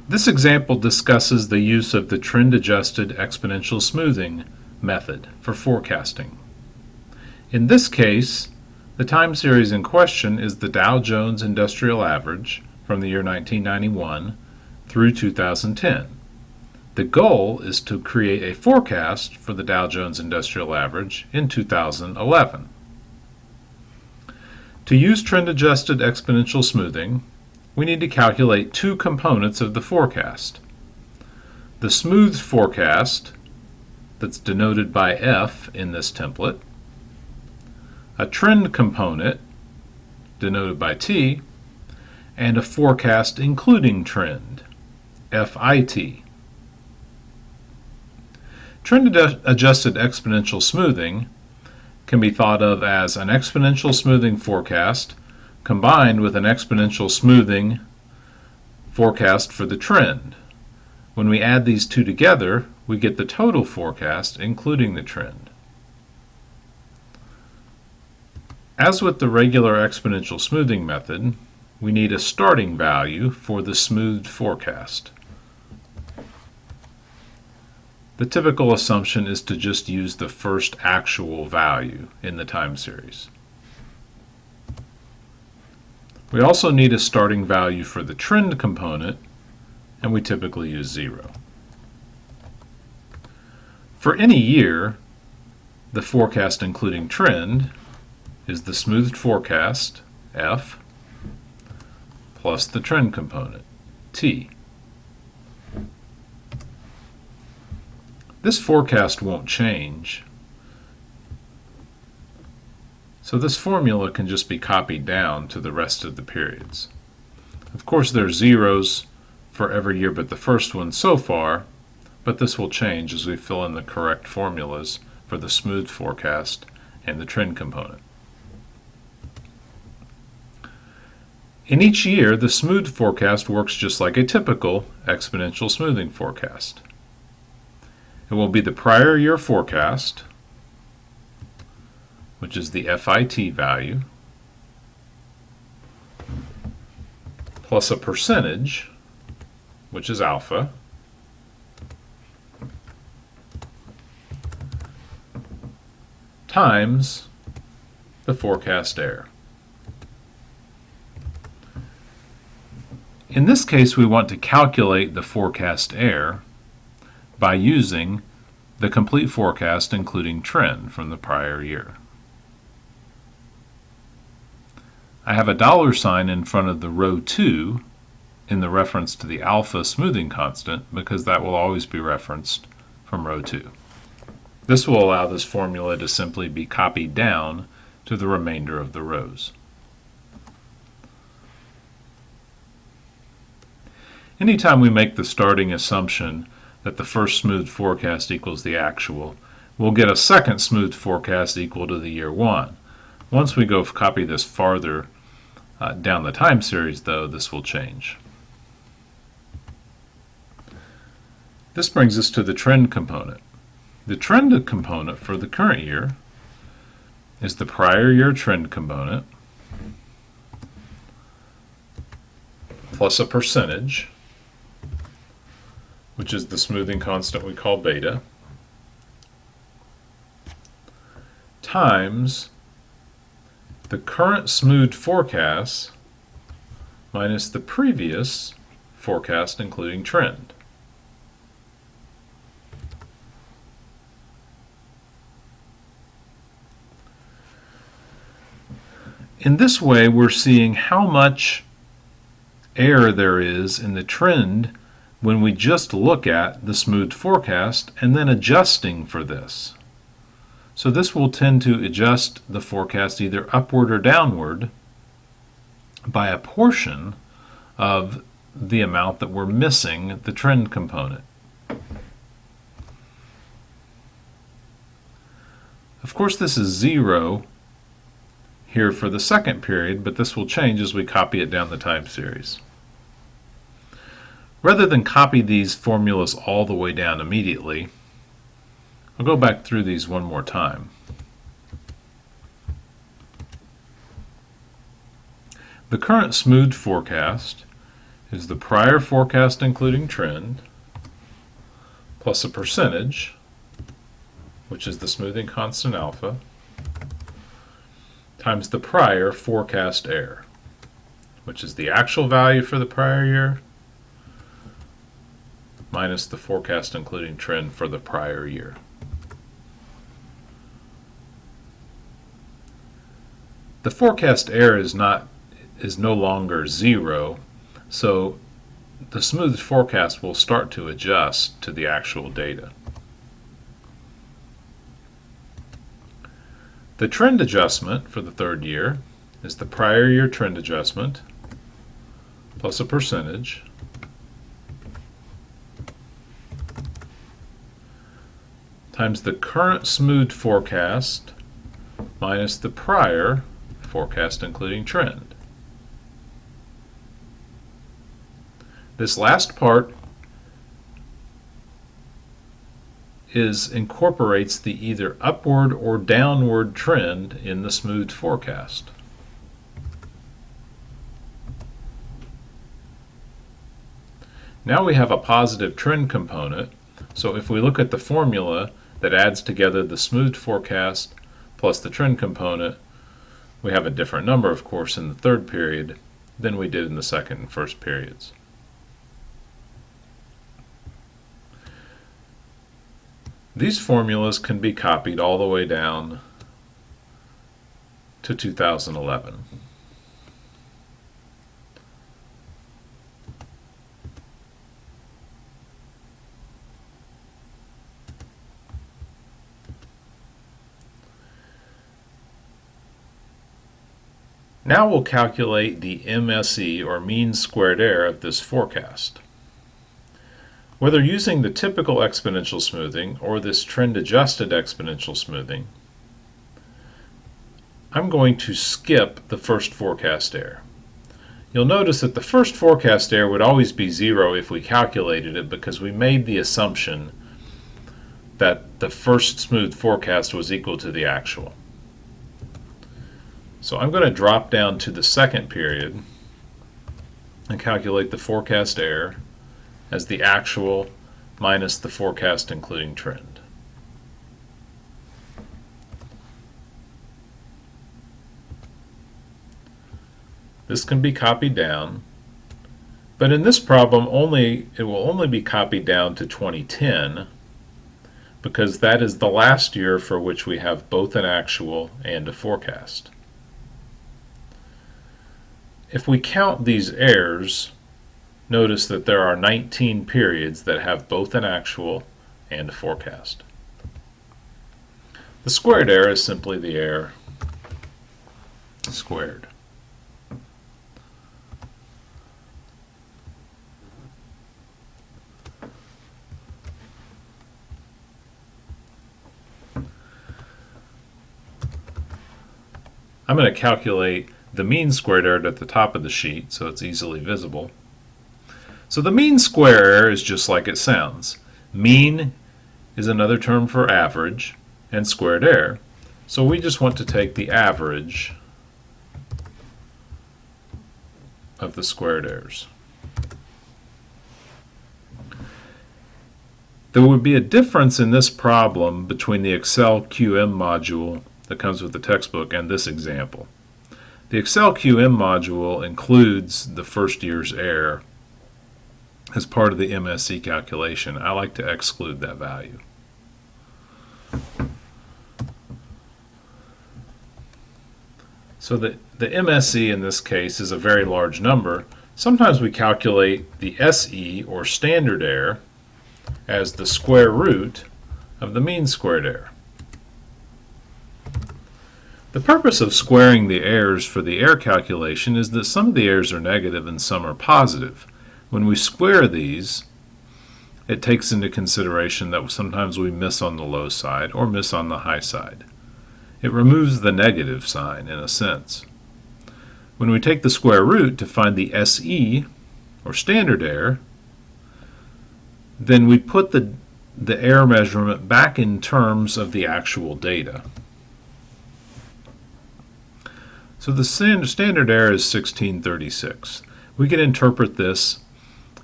This example discusses the use of the trend-adjusted exponential smoothing method for forecasting. In this case, the time series in question is the Dow Jones Industrial Average from the year 1991 through 2010. The goal is to create a forecast for the Dow Jones Industrial Average in 2011. To use trend-adjusted exponential smoothing, we need to calculate two components of the forecast. The smoothed forecast, that's denoted by F in this template, a trend component, denoted by T, and a forecast including trend, FIT. Trend-adjusted exponential smoothing can be thought of as an exponential smoothing forecast combined with an exponential smoothing forecast for the trend. When we add these two together, we get the total forecast, including the trend. As with the regular exponential smoothing method, we need a starting value for the smoothed forecast. The typical assumption is to just use the first actual value in the time series. We also need a starting value for the trend component, and we typically use 0. For any year, the forecast including trend is the smoothed forecast, F, plus the trend component, T. This forecast won't change, so this formula can just be copied down to the rest of the periods. Of course, there's zeros for every year but the first one so far, but this will change as we fill in the correct formulas for the smoothed forecast and the trend component. In each year, the smoothed forecast works just like a typical exponential smoothing forecast. It will be the prior year forecast, which is the FIT value, plus a percentage, which is alpha, times the forecast error. In this case, we want to calculate the forecast error by using the complete forecast including trend from the prior year. I have a $sign in front of the row 2 in the reference to the alpha smoothing constant because that will always be referenced from row 2. This will allow this formula to simply be copied down to the remainder of the rows. Anytime we make the starting assumption that the first smoothed forecast equals the actual, we'll get a second smoothed forecast equal to the year 1. Once we go copy this farther down the time series, though, this will change. This brings us to the trend component. The trend component for the current year is the prior year trend component plus a percentage, which is the smoothing constant we call beta, times the current smoothed forecast minus the previous forecast including trend. In this way, we're seeing how much error there is in the trend when we just look at the smoothed forecast and then adjusting for this. So this will tend to adjust the forecast either upward or downward by a portion of the amount that we're missing the trend component. Of course, this is 0 here for the second period, but this will change as we copy it down the time series. Rather than copy these formulas all the way down immediately, I'll go back through these one more time. The current smoothed forecast is the prior forecast including trend plus a percentage, which is the smoothing constant alpha, times the prior forecast error, which is the actual value for the prior year minus the forecast including trend for the prior year. The forecast error is no longer zero, so the smoothed forecast will start to adjust to the actual data. The trend adjustment for the third year is the prior year trend adjustment plus a percentage times the current smoothed forecast minus the prior forecast including trend. This last part incorporates the either upward or downward trend in the smoothed forecast. Now we have a positive trend component, so if we look at the formula that adds together the smoothed forecast plus the trend component, we have a different number, of course, in the third period than we did in the second and first periods. These formulas can be copied all the way down to 2011. Now we'll calculate the MSE, or mean squared error, of this forecast. Whether using the typical exponential smoothing or this trend-adjusted exponential smoothing, I'm going to skip the first forecast error. You'll notice that the first forecast error would always be zero if we calculated it, because we made the assumption that the first smooth forecast was equal to the actual. So I'm going to drop down to the second period and calculate the forecast error as the actual minus the forecast including trend. This can be copied down, but in this problem it will only be copied down to 2010, because that is the last year for which we have both an actual and a forecast. If we count these errors, notice that there are 19 periods that have both an actual and a forecast. The squared error is simply the error squared. I'm going to calculate the mean squared error at the top of the sheet so it's easily visible. So the mean square error is just like it sounds. Mean is another term for average and squared error. So we just want to take the average of the squared errors. There would be a difference in this problem between the Excel QM module that comes with the textbook and this example. The Excel QM module includes the first year's error as part of the MSE calculation. I like to exclude that value. So the MSE in this case is a very large number. Sometimes we calculate the SE, or standard error, as the square root of the mean squared error. The purpose of squaring the errors for the error calculation is that some of the errors are negative and some are positive. When we square these, it takes into consideration that sometimes we miss on the low side or miss on the high side. It removes the negative sign in a sense. When we take the square root to find the SE, or standard error, then we put the error measurement back in terms of the actual data. So the standard error is 1636. We can interpret this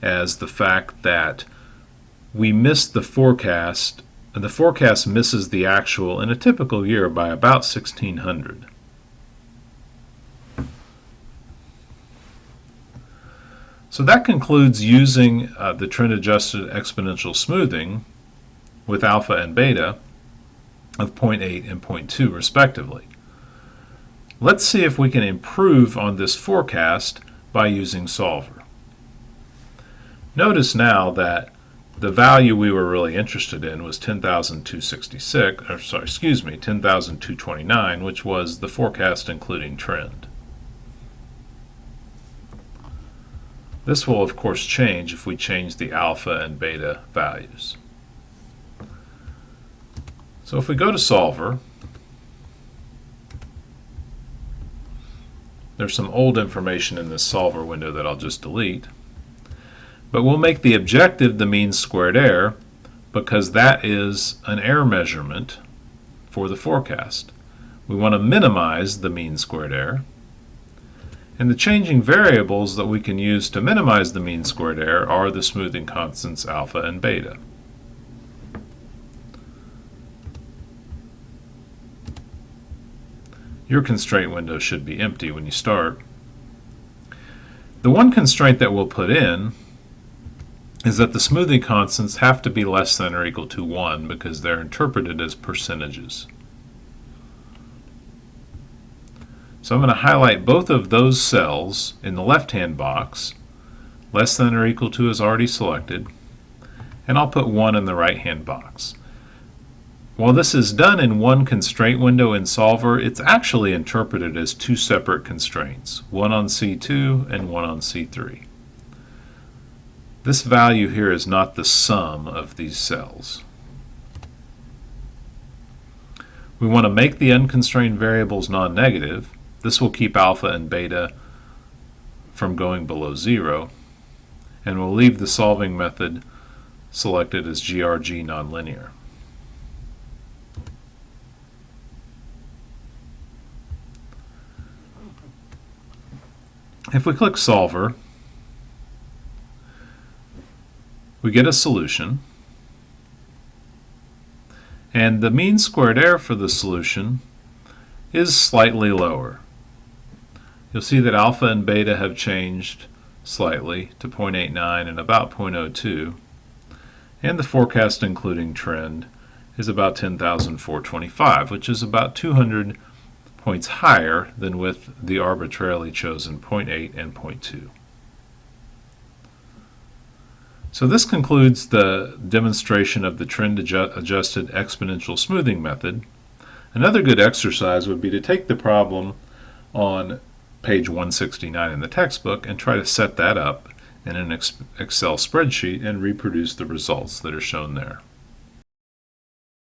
as the fact that we missed the forecast, and the forecast misses the actual in a typical year by about 1,600. So that concludes using the trend-adjusted exponential smoothing with alpha and beta of 0.8 and 0.2 respectively. Let's see if we can improve on this forecast by using Solver. Notice now that the value we were really interested in was 10,229, which was the forecast including trend. This will of course change if we change the alpha and beta values. So if we go to Solver, there's some old information in this Solver window that I'll just delete. But we'll make the objective the mean squared error because that is an error measurement for the forecast. We want to minimize the mean squared error. And the changing variables that we can use to minimize the mean squared error are the smoothing constants alpha and beta. Your constraint window should be empty when you start. The one constraint that we'll put in is that the smoothing constants have to be less than or equal to 1 because they're interpreted as percentages. So I'm going to highlight both of those cells in the left-hand box. Less than or equal to is already selected, and I'll put 1 in the right-hand box. While this is done in one constraint window in Solver, it's actually interpreted as two separate constraints, one on C2 and one on C3. This value here is not the sum of these cells. We want to make the unconstrained variables non-negative. This will keep alpha and beta from going below 0, and we'll leave the solving method selected as GRG nonlinear. If we click Solver, we get a solution, and the mean squared error for the solution is slightly lower. You'll see that alpha and beta have changed slightly to 0.89 and about 0.02, and the forecast including trend is about 10,425, which is about 200 points higher than with the arbitrarily chosen 0.8 and 0.2. So this concludes the demonstration of the trend-adjusted exponential smoothing method. Another good exercise would be to take the problem on page 169 in the textbook and try to set that up in an Excel spreadsheet and reproduce the results that are shown there.